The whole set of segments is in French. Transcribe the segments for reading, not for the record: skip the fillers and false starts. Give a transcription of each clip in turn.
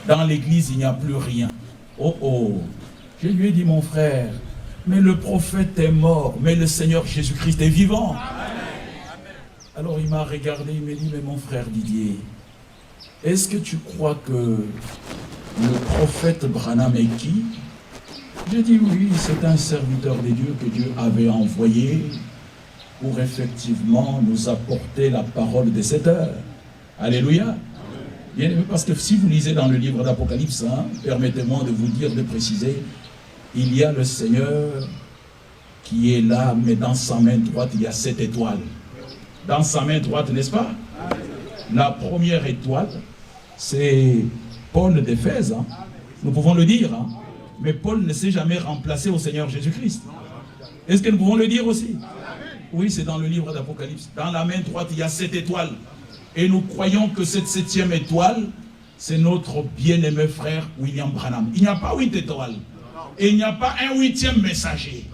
dans l'église, il n'y a plus rien. Oh oh, je lui ai dit, mon frère, mais le prophète est mort, mais le Seigneur Jésus-Christ est vivant. Alors il m'a regardé, il m'a dit, mais mon frère Didier, est-ce que tu crois que le prophète Branham est qui? J'ai dit oui, c'est un serviteur de Dieu que Dieu avait envoyé pour effectivement nous apporter la parole de cette heure. Alléluia. Bien aimé, parce que si vous lisez dans le livre d'Apocalypse, permettez-moi de vous dire, de préciser, il y a le Seigneur qui est là, mais dans sa main droite, il y a 7 étoiles. Dans sa main droite, n'est-ce pas? La première étoile, c'est Paul d'Éphèse. Nous pouvons le dire. Mais Paul ne s'est jamais remplacé au Seigneur Jésus-Christ. Est-ce que nous pouvons le dire aussi? Oui, c'est dans le livre d'Apocalypse. Dans la main droite, il y a 7 étoiles. Et nous croyons que cette 7e étoile, c'est notre bien-aimé frère William Branham. Il n'y a pas 8 étoiles. Et il n'y a pas un 8e messager.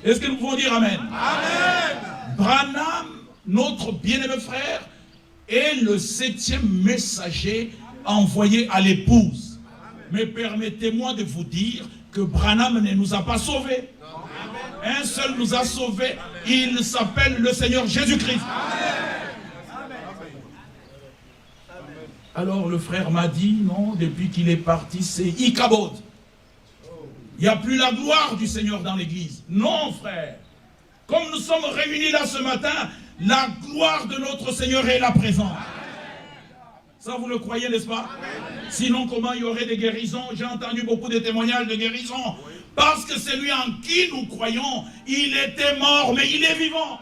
Est-ce que nous pouvons dire Amen? Amen. Branham, notre bien-aimé frère, est le 7e messager envoyé à l'épouse. Mais permettez-moi de vous dire que Branham ne nous a pas sauvés. Un seul nous a sauvés. Il s'appelle le Seigneur Jésus-Christ. Alors le frère m'a dit, non, depuis qu'il est parti, c'est Ichabod. Il n'y a plus la gloire du Seigneur dans l'église. Non, frère. Comme nous sommes réunis là ce matin, la gloire de notre Seigneur est là présente. Ça, vous le croyez, n'est-ce pas? Sinon, comment il y aurait des guérisons? J'ai entendu beaucoup de témoignages de guérisons. Parce que c'est lui en qui nous croyons. Il était mort, mais il est vivant.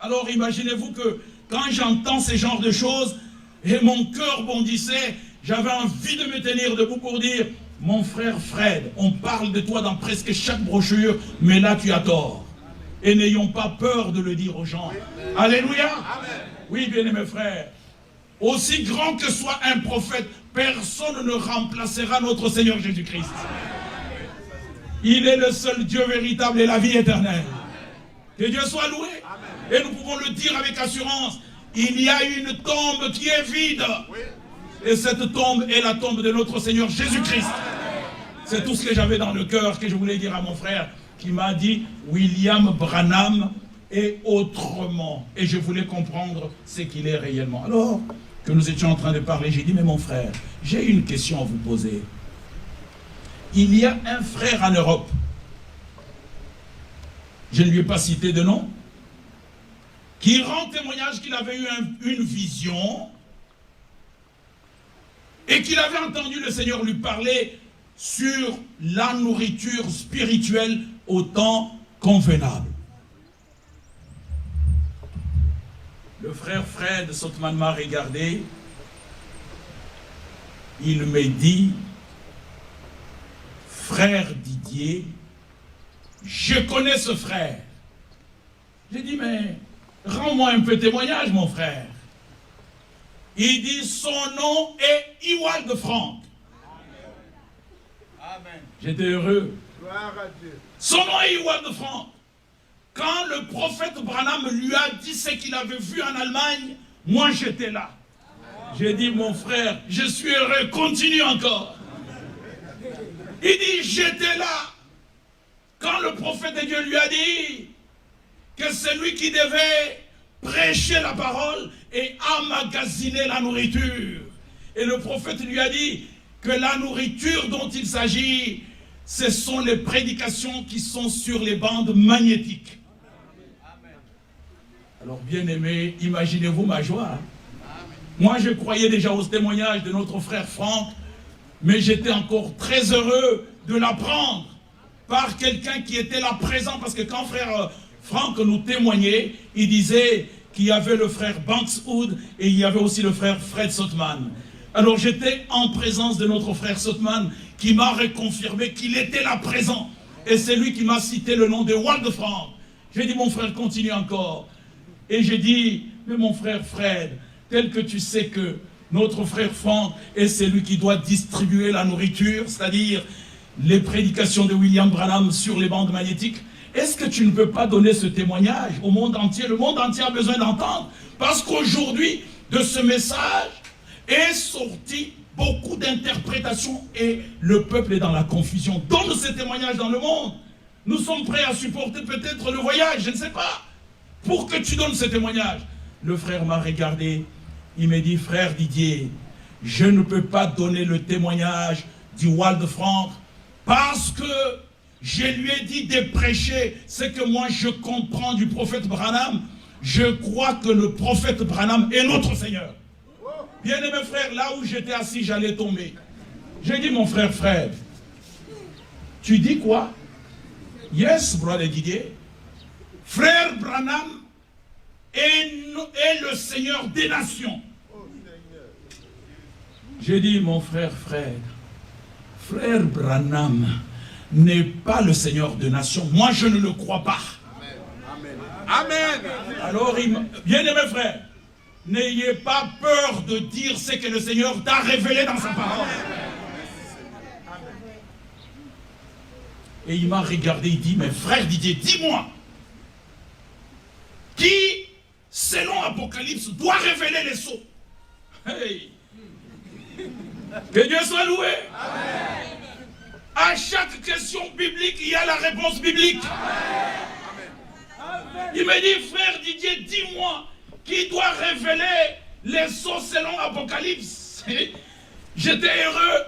Alors, imaginez-vous que quand j'entends ce genre de choses, et mon cœur bondissait, j'avais envie de me tenir debout pour dire, mon frère Fred, on parle de toi dans presque chaque brochure, mais là tu as tort. Et n'ayons pas peur de le dire aux gens. Alléluia. Oui, bien-aimés frères. Aussi grand que soit un prophète, personne ne remplacera notre Seigneur Jésus-Christ. Il est le seul Dieu véritable et la vie éternelle. Que Dieu soit loué. Et nous pouvons le dire avec assurance. Il y a une tombe qui est vide. Et cette tombe est la tombe de notre Seigneur Jésus-Christ. C'est tout ce que j'avais dans le cœur que je voulais dire à mon frère qui m'a dit William Branham est autrement. Et je voulais comprendre ce qu'il est réellement. Alors que nous étions en train de parler, j'ai dit mais mon frère, j'ai une question à vous poser. Il y a un frère en Europe. Je ne lui ai pas cité de nom. Qui rend témoignage qu'il avait eu une vision et qu'il avait entendu le Seigneur lui parler sur la nourriture spirituelle au temps convenable. Le frère Fred Sotman m'a regardé, il me dit, frère Didier, je connais ce frère. J'ai dit, mais rends-moi un peu témoignage, mon frère. Il dit, son nom est Ewald Frank. Amen. J'étais heureux. Gloire à Dieu. Son nom est Ewald Frank. Quand le prophète Branham lui a dit ce qu'il avait vu en Allemagne, moi j'étais là. J'ai dit, mon frère, je suis heureux, continue encore. Il dit, j'étais là. Quand le prophète de Dieu lui a dit que c'est lui qui devait prêcher la parole et emmagasiner la nourriture. Et le prophète lui a dit que la nourriture dont il s'agit, ce sont les prédications qui sont sur les bandes magnétiques. Alors bien aimé, imaginez-vous ma joie. Moi je croyais déjà au témoignage de notre frère Franck, mais j'étais encore très heureux de l'apprendre par quelqu'un qui était là présent, parce que quand frère Franck nous témoignait, il disait qu'il y avait le frère Bankswood et il y avait aussi le frère Fred Sotman. Alors j'étais en présence de notre frère Sotman qui m'a reconfirmé qu'il était là présent. Et c'est lui qui m'a cité le nom de Ewald Frank. J'ai dit, mon frère, continue encore. Et j'ai dit, mais mon frère Fred, tel que tu sais que notre frère Frank est celui qui doit distribuer la nourriture, c'est-à-dire les prédications de William Branham sur les bandes magnétiques, est-ce que tu ne peux pas donner ce témoignage au monde entier? Le monde entier a besoin d'entendre. Parce qu'aujourd'hui, de ce message est sorti beaucoup interprétation et le peuple est dans la confusion. Donne ce témoignage dans le monde. Nous sommes prêts à supporter peut-être le voyage, je ne sais pas, pour que tu donnes ce témoignage. Le frère m'a regardé, il m'a dit, frère Didier, je ne peux pas donner le témoignage du Walde Frank parce que je lui ai dit de prêcher ce que moi je comprends du prophète Branham. Je crois que le prophète Branham est notre Seigneur. Bien-aimé frère, là où j'étais assis, j'allais tomber. J'ai dit, mon frère, tu dis quoi? Yes, brother Didier. Frère Branham est le Seigneur des nations. J'ai dit, mon frère Branham n'est pas le Seigneur des nations. Moi, je ne le crois pas. Amen. Alors, bien-aimé frère, n'ayez pas peur de dire ce que le Seigneur t'a révélé dans sa parole. Et il m'a regardé, il dit, mais frère Didier, dis-moi, qui, selon Apocalypse, doit révéler les sceaux? Hey. Que Dieu soit loué. Amen. À chaque question biblique, il y a la réponse biblique. Amen. Il me dit, frère Didier, dis-moi, qui doit révéler les sceaux selon Apocalypse? J'étais heureux.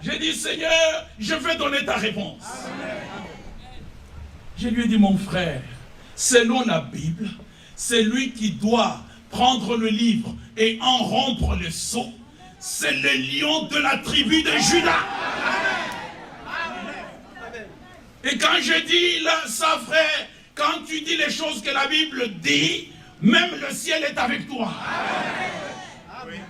J'ai dit, Seigneur, je vais donner ta réponse. Amen. Je lui ai dit, mon frère, selon la Bible, c'est lui qui doit prendre le livre et en rompre le sceau. C'est le lion de la tribu de Juda. Amen. Et quand je dis là, ça frère, quand tu dis les choses que la Bible dit, même le ciel est avec toi. Amen.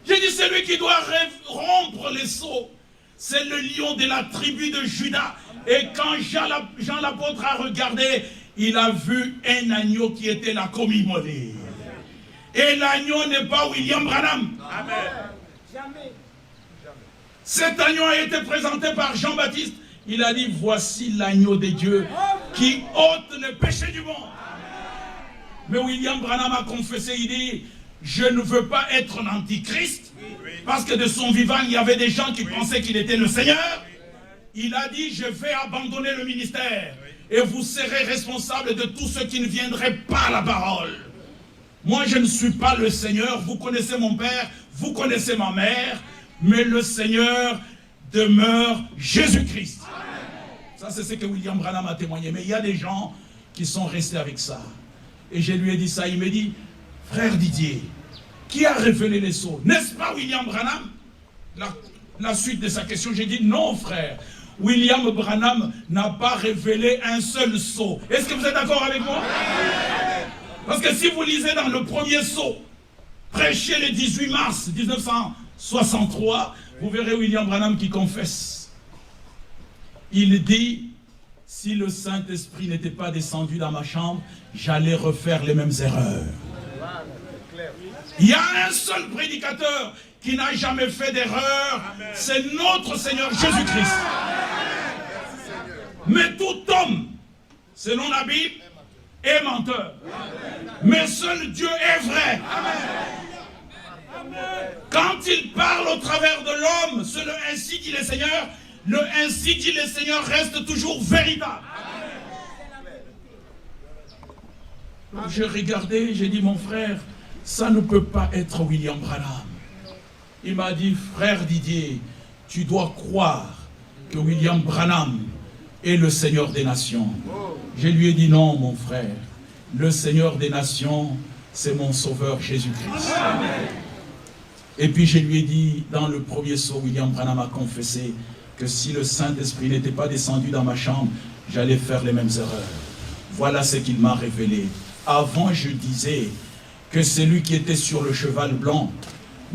J'ai dit, c'est lui qui doit rompre les sceaux. C'est le lion de la tribu de Juda. Et quand Jean l'apôtre a regardé, il a vu un agneau qui était là comme immolé. Et l'agneau n'est pas William Branham. Amen. Jamais. Cet agneau a été présenté par Jean-Baptiste. Il a dit, voici l'agneau de Dieu qui ôte le péché du monde. Mais William Branham a confessé, il dit, je ne veux pas être un antichrist, parce que de son vivant, il y avait des gens qui pensaient qu'il était le Seigneur. Il a dit, je vais abandonner le ministère, et vous serez responsable de tous ceux qui ne viendraient pas à la parole. Moi, je ne suis pas le Seigneur, vous connaissez mon père, vous connaissez ma mère, mais le Seigneur demeure Jésus-Christ. Ça, c'est ce que William Branham a témoigné. Mais il y a des gens qui sont restés avec ça. Et je lui ai dit ça, il me dit, frère Didier, qui a révélé les sceaux? N'est-ce pas William Branham? La suite de sa question, j'ai dit, non frère, William Branham n'a pas révélé un seul sceau. Est-ce que vous êtes d'accord avec moi? Parce que si vous lisez dans le premier sceau, prêché le 18 mars 1963, vous verrez William Branham qui confesse. Il dit, si le Saint-Esprit n'était pas descendu dans ma chambre, j'allais refaire les mêmes erreurs. Il y a un seul prédicateur qui n'a jamais fait d'erreur, c'est notre Seigneur Jésus-Christ. Mais tout homme, selon la Bible, est menteur. Mais seul Dieu est vrai. Quand il parle au travers de l'homme, c'est le ainsi dit le Seigneur, le ainsi dit le Seigneur reste toujours véritable. Donc j'ai regardé, j'ai dit, mon frère, ça ne peut pas être William Branham. Il m'a dit, frère Didier, tu dois croire que William Branham est le Seigneur des nations. Je lui ai dit, non, mon frère, le Seigneur des nations, c'est mon Sauveur Jésus-Christ. Et puis je lui ai dit, dans le premier sceau, William Branham a confessé que si le Saint-Esprit n'était pas descendu dans ma chambre, j'allais faire les mêmes erreurs. Voilà ce qu'il m'a révélé. Avant, je disais que celui qui était sur le cheval blanc,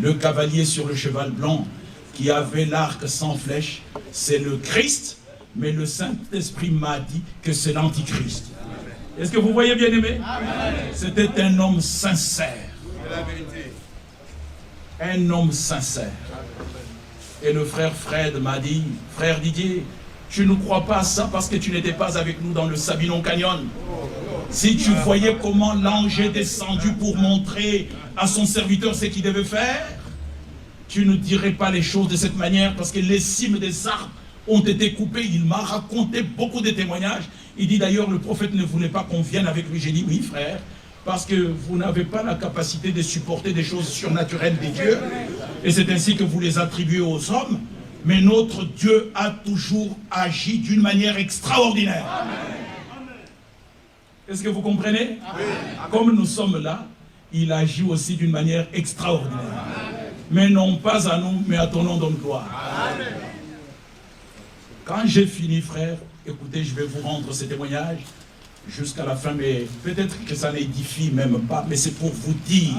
le cavalier sur le cheval blanc, qui avait l'arc sans flèche, c'est le Christ, mais le Saint-Esprit m'a dit que c'est l'Antichrist. Est-ce que vous voyez, bien aimé? C'était un homme sincère. Un homme sincère. Et le frère Fred m'a dit, frère Didier, tu ne crois pas à ça parce que tu n'étais pas avec nous dans le Sabinon Canyon. Si tu voyais comment l'ange est descendu pour montrer à son serviteur ce qu'il devait faire, tu ne dirais pas les choses de cette manière parce que les cimes des arbres ont été coupées. Il m'a raconté beaucoup de témoignages. Il dit d'ailleurs, le prophète ne voulait pas qu'on vienne avec lui. J'ai dit, oui frère, parce que vous n'avez pas la capacité de supporter des choses surnaturelles des dieux. Et c'est ainsi que vous les attribuez aux hommes. Mais notre Dieu a toujours agi d'une manière extraordinaire. Est-ce que vous comprenez? Comme nous sommes là, il agit aussi d'une manière extraordinaire. Mais non pas à nous, mais à ton nom de gloire. Quand j'ai fini, frère, écoutez, je vais vous rendre ces témoignages jusqu'à la fin, mais peut-être que ça n'édifie même pas, mais c'est pour vous dire,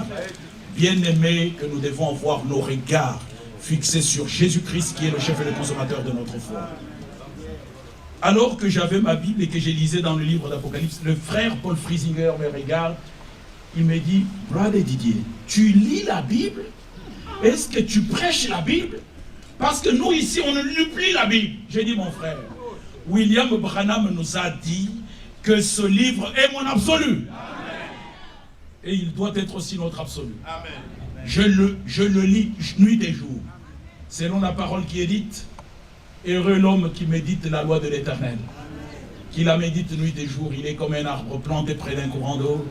bien-aimés, que nous devons avoir nos regards fixés sur Jésus-Christ, qui est le chef et le consommateur de notre foi. Alors que j'avais ma Bible et que je lisais dans le livre d'Apocalypse, le frère Paul Friesinger me regarde, il me dit, Brother Didier, tu lis la Bible? Est-ce que tu prêches la Bible? Parce que nous ici, on ne lit plus la Bible. J'ai dit, mon frère, William Branham nous a dit que ce livre est mon absolu. Et il doit être aussi notre absolu. Je le lis nuit et jour. Selon la parole qui est dite, heureux l'homme qui médite la loi de l'Éternel. Qui la médite nuit et jour. Il est comme un arbre planté près d'un courant d'eau.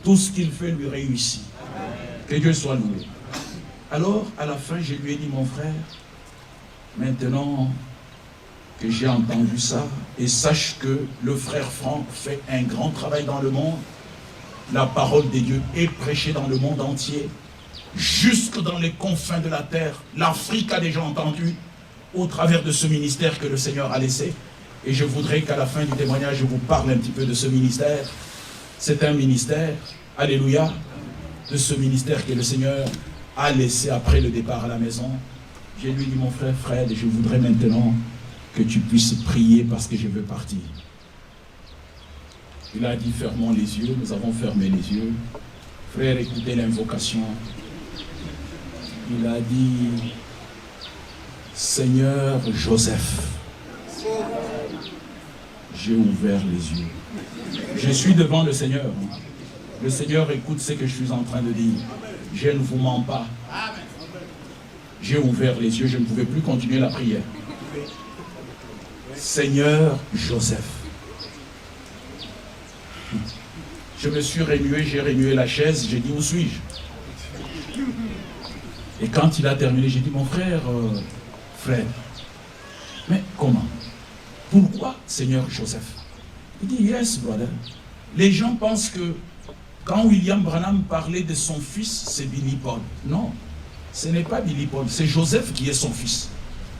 Tout ce qu'il fait lui réussit. Que Dieu soit loué. Alors, à la fin, je lui ai dit, mon frère, maintenant que j'ai entendu ça, et sache que le frère Franck fait un grand travail dans le monde, la parole de Dieu est prêchée dans le monde entier, jusque dans les confins de la terre. L'Afrique a déjà entendu, au travers de ce ministère que le Seigneur a laissé. Et je voudrais qu'à la fin du témoignage, je vous parle un petit peu de ce ministère. C'est un ministère, alléluia, de ce ministère que le Seigneur a laissé après le départ à la maison. Je lui ai dit, mon frère Fred, je voudrais maintenant que tu puisses prier parce que je veux partir. Il a dit, fermons les yeux. Nous avons fermé les yeux. Frère, écoutez l'invocation. Il a dit, Seigneur Joseph, j'ai ouvert les yeux. Je suis devant le Seigneur. Le Seigneur écoute ce que je suis en train de dire. Je ne vous mens pas. J'ai ouvert les yeux, je ne pouvais plus continuer la prière. Seigneur Joseph. Je me suis remué, j'ai remué la chaise, j'ai dit, où suis-je? Et quand il a terminé, j'ai dit, mon frère, frère, mais comment? Pourquoi Seigneur Joseph? Il dit, yes, brother. Les gens pensent que quand William Branham parlait de son fils, c'est Billy Paul. Non, ce n'est pas Billy Paul, c'est Joseph qui est son fils.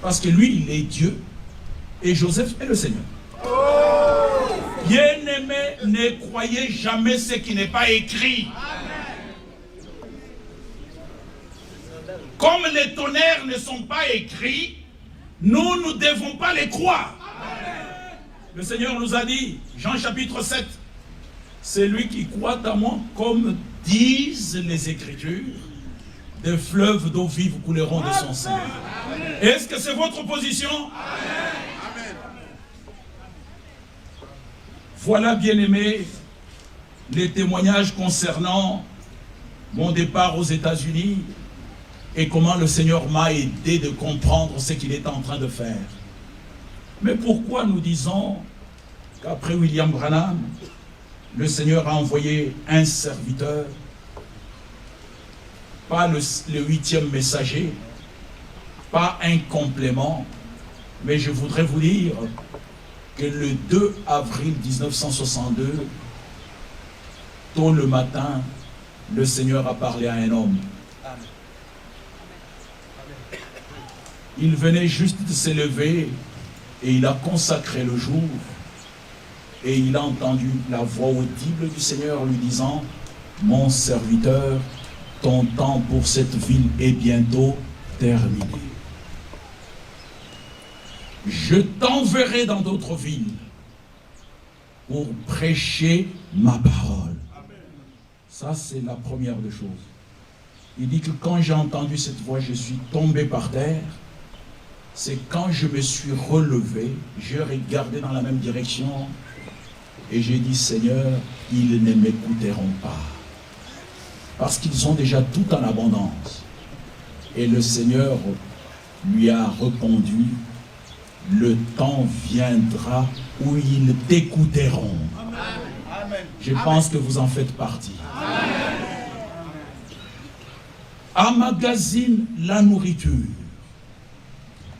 Parce que lui, il est Dieu, et Joseph est le Seigneur. Bien-aimés, ne croyez jamais ce qui n'est pas écrit. Comme les tonnerres ne sont pas écrits, nous ne devons pas les croire. Le Seigneur nous a dit, Jean chapitre 7, c'est lui qui croit à moi, comme disent les Écritures, des fleuves d'eau vive couleront de son sein. Est-ce que c'est votre position? Amen. Voilà, bien-aimés, les témoignages concernant mon départ aux États-Unis et comment le Seigneur m'a aidé de comprendre ce qu'il est en train de faire. Mais pourquoi nous disons qu'après William Branham, le Seigneur a envoyé un serviteur, pas le 8e messager, pas un complément, mais je voudrais vous dire que le 2 avril 1962, tôt le matin, le Seigneur a parlé à un homme. Il venait juste de s'élever et il a consacré le jour. Et il a entendu la voix audible du Seigneur lui disant, « Mon serviteur, ton temps pour cette ville est bientôt terminé. Je t'enverrai dans d'autres villes pour prêcher ma parole. » Ça, c'est la première des choses. Il dit que quand j'ai entendu cette voix, je suis tombé par terre. C'est quand je me suis relevé, j'ai regardé dans la même direction et j'ai dit, Seigneur, ils ne m'écouteront pas. Parce qu'ils ont déjà tout en abondance. Et le Seigneur lui a répondu, le temps viendra où ils t'écouteront. Je pense que vous en faites partie. Emmagasine la nourriture,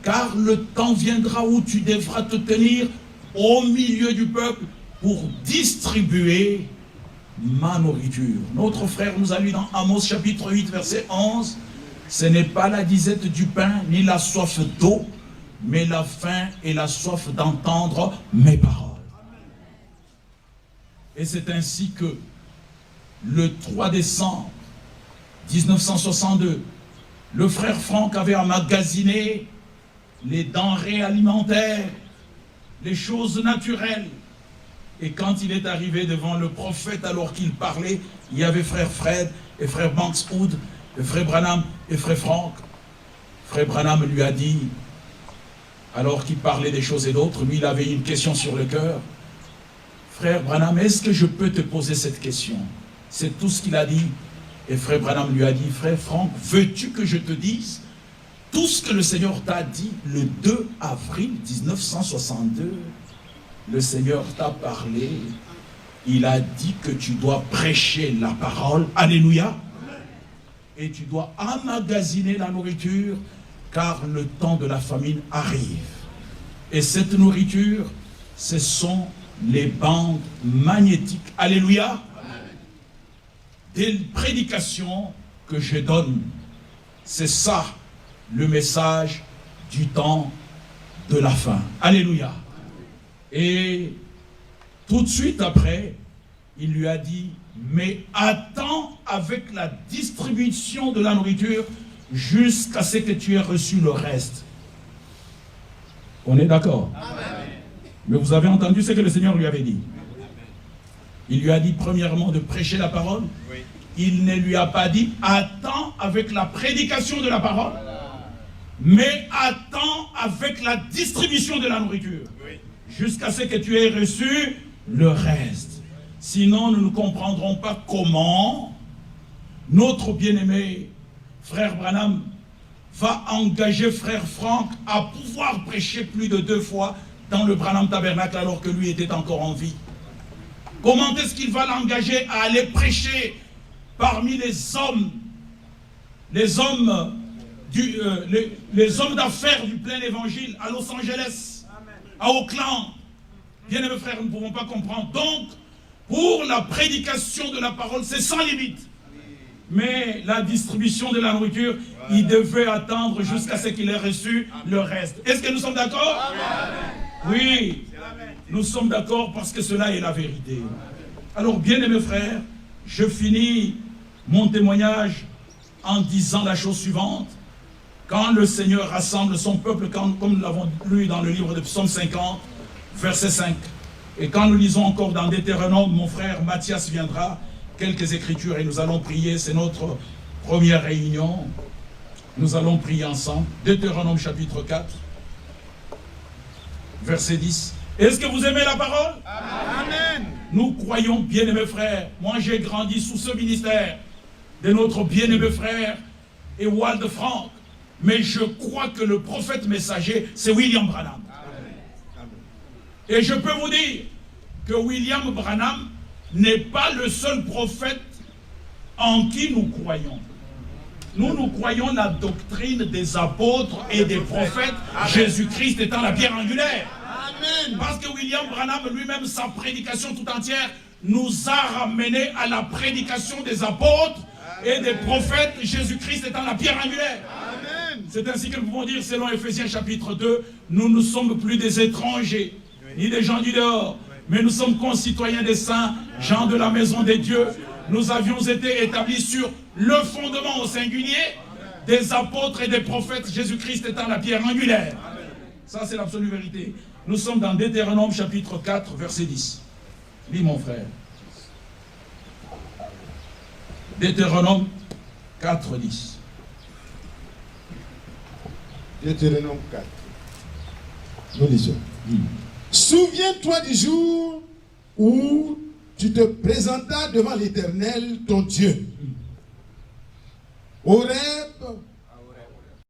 car le temps viendra où tu devras te tenir au milieu du peuple pour distribuer ma nourriture. Notre frère nous a lu dans Amos chapitre 8 verset 11, ce n'est pas la disette du pain ni la soif d'eau, mais la faim et la soif d'entendre mes paroles. Et c'est ainsi que le 3 décembre 1962, le frère Franck avait emmagasiné les denrées alimentaires, les choses naturelles. Et quand il est arrivé devant le prophète, alors qu'il parlait, il y avait frère Fred et frère Banks Hood, et frère Branham et frère Franck. Frère Branham lui a dit, alors qu'il parlait des choses et d'autres, lui il avait une question sur le cœur. Frère Branham, est-ce que je peux te poser cette question? C'est tout ce qu'il a dit. Et frère Branham lui a dit, frère Franck, veux-tu que je te dise tout ce que le Seigneur t'a dit le 2 avril 1962? Le Seigneur t'a parlé, il a dit que tu dois prêcher la parole, alléluia, et tu dois emmagasiner la nourriture, car le temps de la famine arrive. Et cette nourriture, ce sont les bandes magnétiques, alléluia, des prédications que je donne. C'est ça le message du temps de la fin, alléluia. Et tout de suite après, il lui a dit, mais attends avec la distribution de la nourriture jusqu'à ce que tu aies reçu le reste. On est d'accord? Mais vous avez entendu ce que le Seigneur lui avait dit. Il lui a dit premièrement de prêcher la parole. Oui. Il ne lui a pas dit attends avec la prédication de la parole, mais attends avec la distribution de la nourriture. Oui. Jusqu'à ce que tu aies reçu le reste. Sinon, nous ne comprendrons pas comment notre bien-aimé frère Branham va engager frère Franck à pouvoir prêcher plus de 2 fois dans le Branham Tabernacle alors que lui était encore en vie. Comment est-ce qu'il va l'engager à aller prêcher parmi les hommes d'affaires du plein évangile à Los Angeles, à Oakland? Bien mes frères, nous ne pouvons pas comprendre. Donc, pour la prédication de la parole, c'est sans limite. Mais la distribution de la nourriture, il devait attendre jusqu'à ce qu'il ait reçu le reste. Est-ce que nous sommes d'accord? Oui, nous sommes d'accord parce que cela est la vérité. Alors, bien aimés frères, je finis mon témoignage en disant la chose suivante. Quand le Seigneur rassemble son peuple, comme nous l'avons lu dans le livre de Psaume 50, verset 5, et quand nous lisons encore dans Deutéronome, mon frère Mathias viendra, quelques écritures et nous allons prier, c'est notre première réunion. Nous allons prier ensemble. Deutéronome chapitre 4, verset 10. Est-ce que vous aimez la parole? Amen. Nous croyons, bien-aimés frères, moi j'ai grandi sous ce ministère de notre bien-aimé frère Ewald Franck, mais je crois que le prophète messager, c'est William Branham. Amen. Et je peux vous dire que William Branham n'est pas le seul prophète en qui nous croyons. Nous croyons la doctrine des apôtres et des prophètes, Jésus-Christ étant la pierre angulaire. Amen. Parce que William Branham lui-même, sa prédication tout entière, nous a ramené à la prédication des apôtres et des prophètes, Jésus-Christ étant la pierre angulaire. C'est ainsi que nous pouvons dire, selon Ephésiens chapitre 2, nous ne sommes plus des étrangers, ni des gens du dehors, mais nous sommes concitoyens des saints, gens de la maison des dieux. Nous avions été établis sur le fondement au singulier des apôtres et des prophètes, Jésus-Christ étant la pierre angulaire. Ça, c'est l'absolue vérité. Nous sommes dans Deutéronome chapitre 4, verset 10. Lis, mon frère. Deutéronome 4, 10. Deutéronome 4. Nous lisons. Souviens-toi du jour où tu te présentas devant l'Éternel, ton Dieu, au rêve